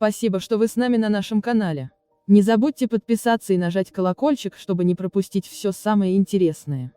Спасибо, что вы с нами на нашем канале. Не забудьте подписаться и нажать колокольчик, чтобы не пропустить все самое интересное.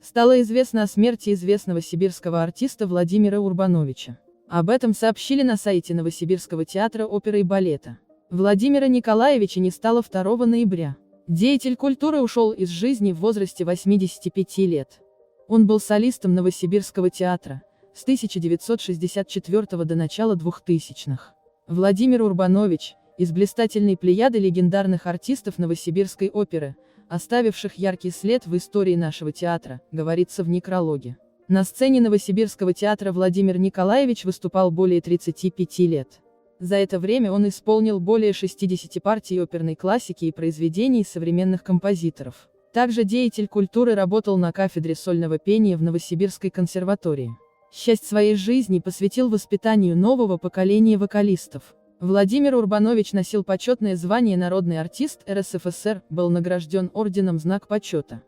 Стало известно о смерти известного сибирского артиста Владимира Урбановича. Об этом сообщили на сайте Новосибирского театра оперы и балета. Владимира Николаевича не стало 2 ноября. Деятель культуры ушел из жизни в возрасте 85 лет. Он был солистом Новосибирского театра с 1964 до начала 2000-х. Владимир Урбанович – из блистательной плеяды легендарных артистов Новосибирской оперы, оставивших яркий след в истории нашего театра, говорится в некрологе. На сцене Новосибирского театра Владимир Николаевич выступал более 35 лет. За это время он исполнил более 60 партий оперной классики и произведений современных композиторов. Также деятель культуры работал на кафедре сольного пения в Новосибирской консерватории. Часть своей жизни посвятил воспитанию нового поколения вокалистов. Владимир Урбанович носил почетное звание «Народный артист РСФСР», был награжден орденом «Знак почета».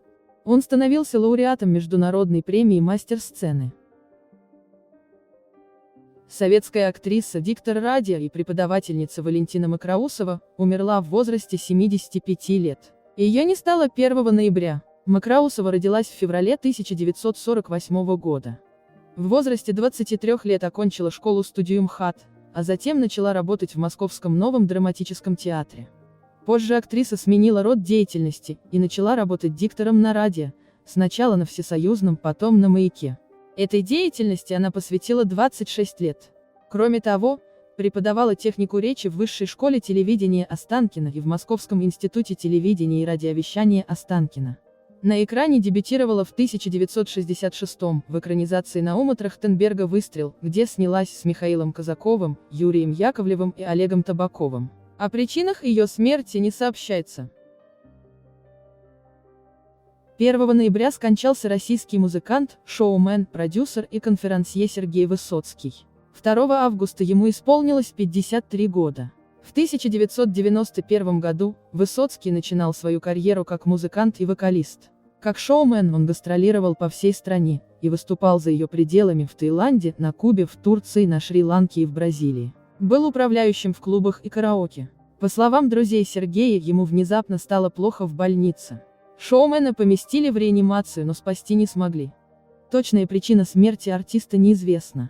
Он становился лауреатом международной премии «Мастер сцены». Советская актриса, диктор радио и преподавательница Валентина Мокроусова умерла в возрасте 75 лет. Ее не стало 1 ноября. Мокроусова родилась в феврале 1948 года. В возрасте 23 лет окончила школу-студию МХАТ, а затем начала работать в Московском Новом драматическом театре. Позже актриса сменила род деятельности и начала работать диктором на радио, сначала на Всесоюзном, потом на «Маяке». Этой деятельности она посвятила 26 лет. Кроме того, преподавала технику речи в Высшей школе телевидения Останкино и в Московском институте телевидения и радиовещания Останкино. На экране дебютировала в 1966 в экранизации Наума Трахтенберга «Выстрел», где снялась с Михаилом Казаковым, Юрием Яковлевым и Олегом Табаковым. О причинах ее смерти не сообщается. 1 ноября скончался российский музыкант, шоумен, продюсер и конферансье Сергей Высоцкий. 2 августа ему исполнилось 53 года. В 1991 году Высоцкий начинал свою карьеру как музыкант и вокалист. Как шоумен он гастролировал по всей стране и выступал за ее пределами в Таиланде, на Кубе, в Турции, на Шри-Ланке и в Бразилии. Был управляющим в клубах и караоке. По словам друзей Сергея, ему внезапно стало плохо в больнице. Шоумена поместили в реанимацию, но спасти не смогли. Точная причина смерти артиста неизвестна.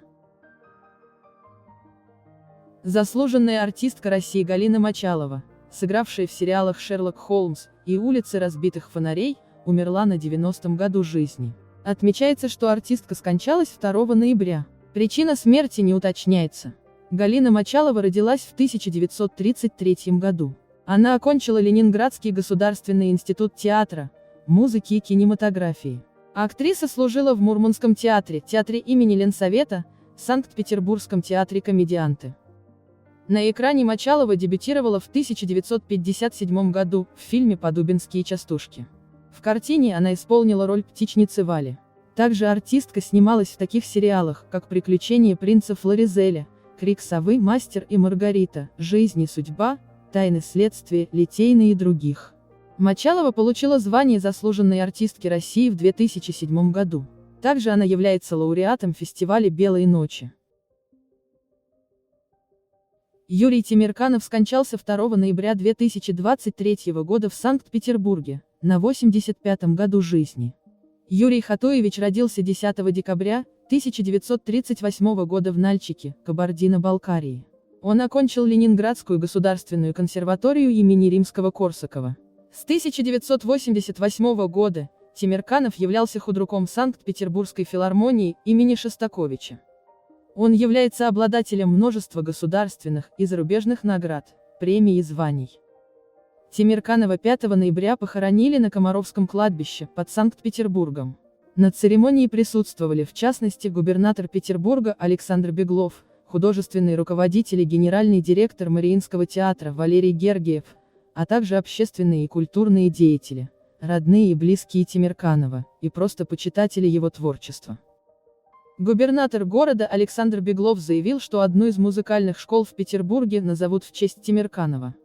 Заслуженная артистка России Галина Мочалова, сыгравшая в сериалах «Шерлок Холмс» и «Улицы разбитых фонарей», умерла на 90-м году жизни. Отмечается, что артистка скончалась 2 ноября. Причина смерти не уточняется. Галина Мочалова родилась в 1933 году. Она окончила Ленинградский государственный институт театра, музыки и кинематографии. Актриса служила в Мурманском театре, театре имени Ленсовета, Санкт-Петербургском театре комедианты. На экране Мочалова дебютировала в 1957 году в фильме «Подубинские частушки». В картине она исполнила роль птичницы Вали. Также артистка снималась в таких сериалах, как «Приключения принца Флоризеля», «Крик совы», «Мастер и Маргарита», «Жизнь и судьба», «Тайны следствия», «Литейные» и других. Мочалова получила звание заслуженной артистки России в 2007 году. Также она является лауреатом фестиваля «Белые ночи». Юрий Темирканов скончался 2 ноября 2023 года в Санкт-Петербурге, на 85-м году жизни. Юрий Хатуевич родился 10 декабря 1938 года в Нальчике, Кабардино-Балкарии. Он окончил Ленинградскую государственную консерваторию имени Римского-Корсакова. С 1988 года Темирканов являлся худруком Санкт-Петербургской филармонии имени Шостаковича. Он является обладателем множества государственных и зарубежных наград, премий и званий. Темирканова 5 ноября похоронили на Комаровском кладбище, под Санкт-Петербургом. На церемонии присутствовали в частности губернатор Петербурга Александр Беглов, художественный руководитель и генеральный директор Мариинского театра Валерий Гергиев, а также общественные и культурные деятели, родные и близкие Темирканова, и просто почитатели его творчества. Губернатор города Александр Беглов заявил, что одну из музыкальных школ в Петербурге назовут в честь Темирканова.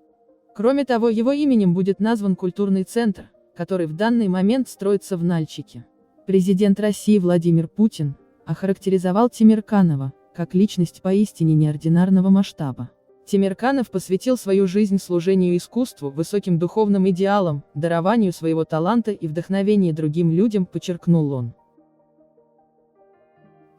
Кроме того, его именем будет назван культурный центр, который в данный момент строится в Нальчике. Президент России Владимир Путин охарактеризовал Темирканова как личность поистине неординарного масштаба. Темирканов посвятил свою жизнь служению искусству, высоким духовным идеалам, дарованию своего таланта и вдохновению другим людям, подчеркнул он.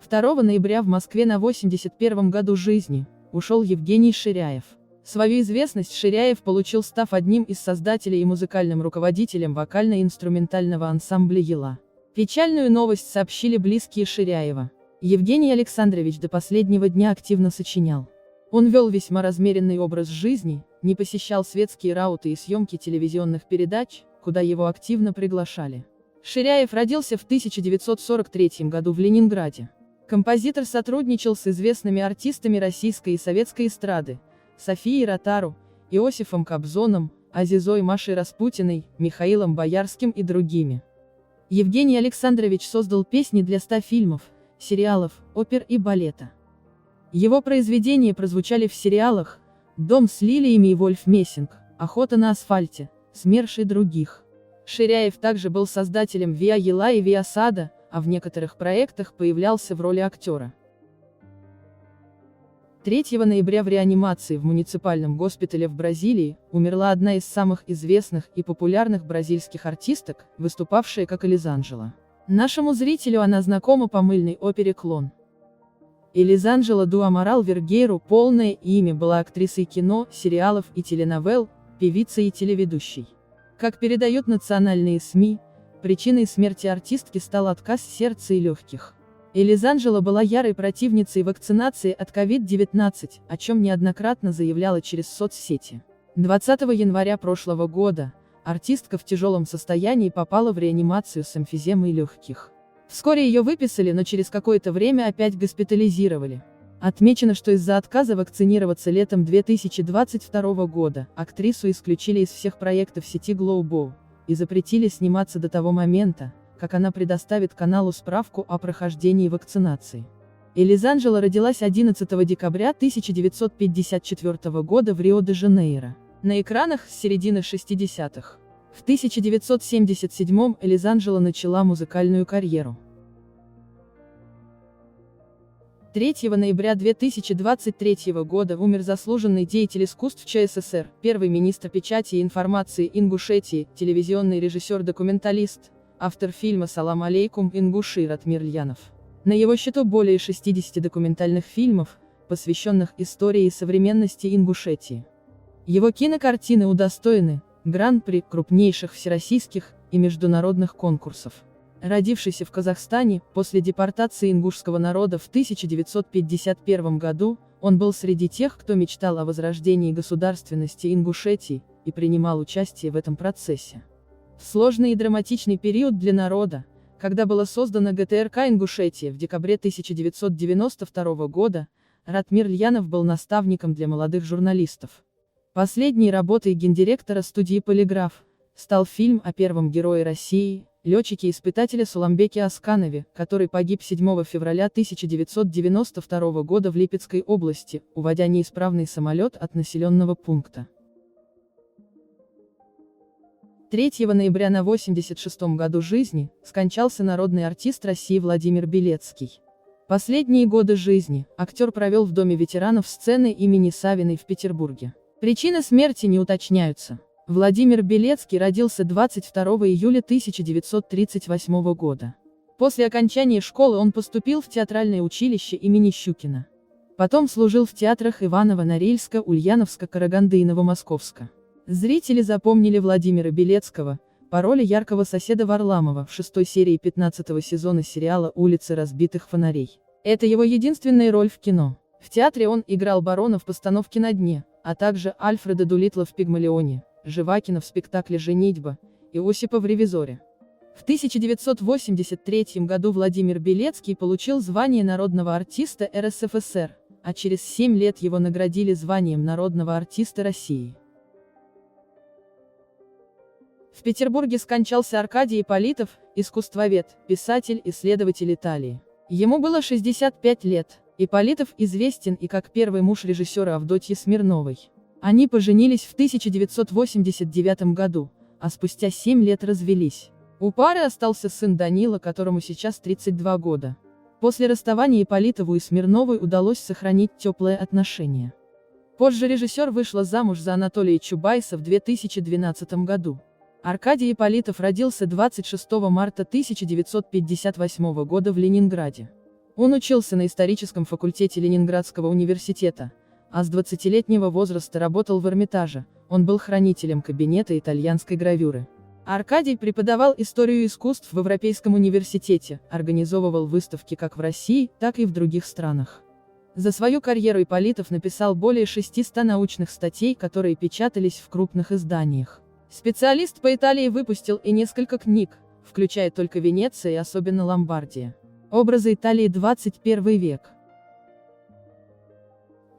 2 ноября в Москве на 81 году жизни ушел Евгений Ширяев. Свою известность Ширяев получил, став одним из создателей и музыкальным руководителем вокально-инструментального ансамбля «Ела». Печальную новость сообщили близкие Ширяева. Евгений Александрович до последнего дня активно сочинял. Он вел весьма размеренный образ жизни, не посещал светские рауты и съемки телевизионных передач, куда его активно приглашали. Ширяев родился в 1943 году в Ленинграде. Композитор сотрудничал с известными артистами российской и советской эстрады: Софией Ротару, Иосифом Кобзоном, Азизой Машей Распутиной, Михаилом Боярским и другими. Евгений Александрович создал песни для 100 фильмов, сериалов, опер и балета. Его произведения прозвучали в сериалах «Дом с лилиями» и «Вольф Мессинг», «Охота на асфальте», «СМЕРШ» и других. Ширяев также был создателем «Виа Ела» и «Виа Сада», а в некоторых проектах появлялся в роли актера. 3 ноября в реанимации в муниципальном госпитале в Бразилии умерла одна из самых известных и популярных бразильских артисток, выступавшая как Элизанджела. Нашему зрителю она знакома по мыльной опере «Клон». Элизанджела ду Амарал Вергейру полное имя была актрисой кино, сериалов и теленовелл, певицей и телеведущей. Как передают национальные СМИ, причиной смерти артистки стал отказ сердца и легких. Элизанджела была ярой противницей вакцинации от COVID-19, о чем неоднократно заявляла через соцсети. 20 января прошлого года артистка в тяжелом состоянии попала в реанимацию с эмфиземой легких. Вскоре ее выписали, но через какое-то время опять госпитализировали. Отмечено, что из-за отказа вакцинироваться летом 2022 года актрису исключили из всех проектов сети Global и запретили сниматься до того момента, как она предоставит каналу справку о прохождении вакцинации. Элизанджела родилась 11 декабря 1954 года в Рио-де-Жанейро. На экранах с середины 60-х. В 1977-м Элизанджела начала музыкальную карьеру. 3 ноября 2023 года умер заслуженный деятель искусств ЧССР, первый министр печати и информации Ингушетии, телевизионный режиссер-документалист, автор фильма «Салам алейкум, Ингуши» Ратмир Льянов. На его счету более 60 документальных фильмов, посвященных истории и современности Ингушетии. Его кинокартины удостоены гран-при крупнейших всероссийских и международных конкурсов. Родившийся в Казахстане, после депортации ингушского народа в 1951 году, он был среди тех, кто мечтал о возрождении государственности Ингушетии, и принимал участие в этом процессе. В сложный и драматичный период для народа, когда была создана ГТРК Ингушетия в декабре 1992 года, Ратмир Льянов был наставником для молодых журналистов. Последней работой гендиректора студии «Полиграф» стал фильм о первом герое России, летчике-испытателе Суламбеке Асканове, который погиб 7 февраля 1992 года в Липецкой области, уводя неисправный самолет от населенного пункта. 3 ноября на 86-м году жизни скончался народный артист России Владимир Белецкий. Последние годы жизни актер провел в Доме ветеранов сцены имени Савиной в Петербурге. Причины смерти не уточняются. Владимир Белецкий родился 22 июля 1938 года. После окончания школы он поступил в театральное училище имени Щукина. Потом служил в театрах Иваново-Норильска, Ульяновска, Караганды и Новомосковска. Зрители запомнили Владимира Белецкого по роли яркого соседа Варламова в 6-й серии 15-го сезона сериала «Улицы разбитых фонарей». Это его единственная роль в кино. В театре он играл барона в постановке «На дне», а также Альфреда Дулитла в «Пигмалионе», Живакина в спектакле «Женитьба» и Осипа в «Ревизоре». В 1983 году Владимир Белецкий получил звание народного артиста РСФСР, а через 7 лет его наградили званием народного артиста России. В Петербурге скончался Аркадий Ипполитов, искусствовед, писатель, исследователь Италии. Ему было 65 лет. Ипполитов известен и как первый муж режиссера Авдотьи Смирновой. Они поженились в 1989 году, а спустя 7 лет развелись. У пары остался сын Данила, которому сейчас 32 года. После расставания Ипполитову и Смирновой удалось сохранить теплые отношения. Позже режиссер вышла замуж за Анатолия Чубайса в 2012 году. Аркадий Ипполитов родился 26 марта 1958 года в Ленинграде. Он учился на историческом факультете Ленинградского университета, а с 20-летнего возраста работал в Эрмитаже, он был хранителем кабинета итальянской гравюры. Аркадий преподавал историю искусств в Европейском университете, организовывал выставки как в России, так и в других странах. За свою карьеру Ипполитов написал более 600 научных статей, которые печатались в крупных изданиях. Специалист по Италии выпустил и несколько книг, включая «Только Венеция» и особенно «Ломбардия. Образы Италии 21 век».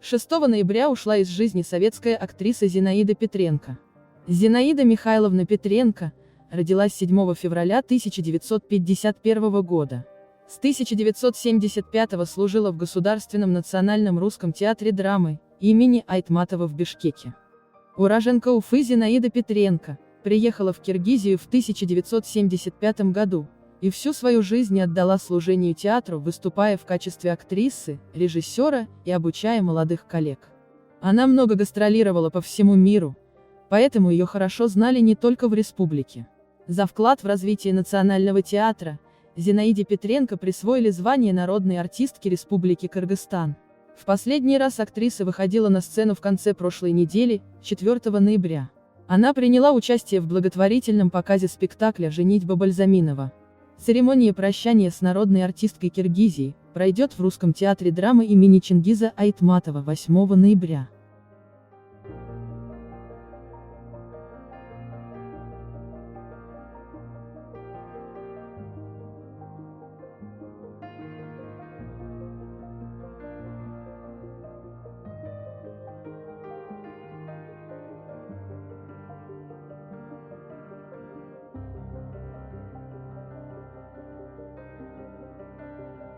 6 ноября ушла из жизни советская актриса Зинаида Петренко. Зинаида Михайловна Петренко родилась 7 февраля 1951 года. С 1975 служила в Государственном национальном русском театре драмы имени Айтматова в Бишкеке. Уроженка Уфы Зинаида Петренко приехала в Киргизию в 1975 году и всю свою жизнь отдала служению театру, выступая в качестве актрисы, режиссера и обучая молодых коллег. Она много гастролировала по всему миру, поэтому ее хорошо знали не только в республике. За вклад в развитие национального театра Зинаиде Петренко присвоили звание народной артистки Республики Кыргызстан. В последний раз актриса выходила на сцену в конце прошлой недели, 4 ноября. Она приняла участие в благотворительном показе спектакля «Женитьба Бальзаминова». Церемония прощания с народной артисткой Киргизии пройдет в Русском театре драмы имени Чингиза Айтматова 8 ноября.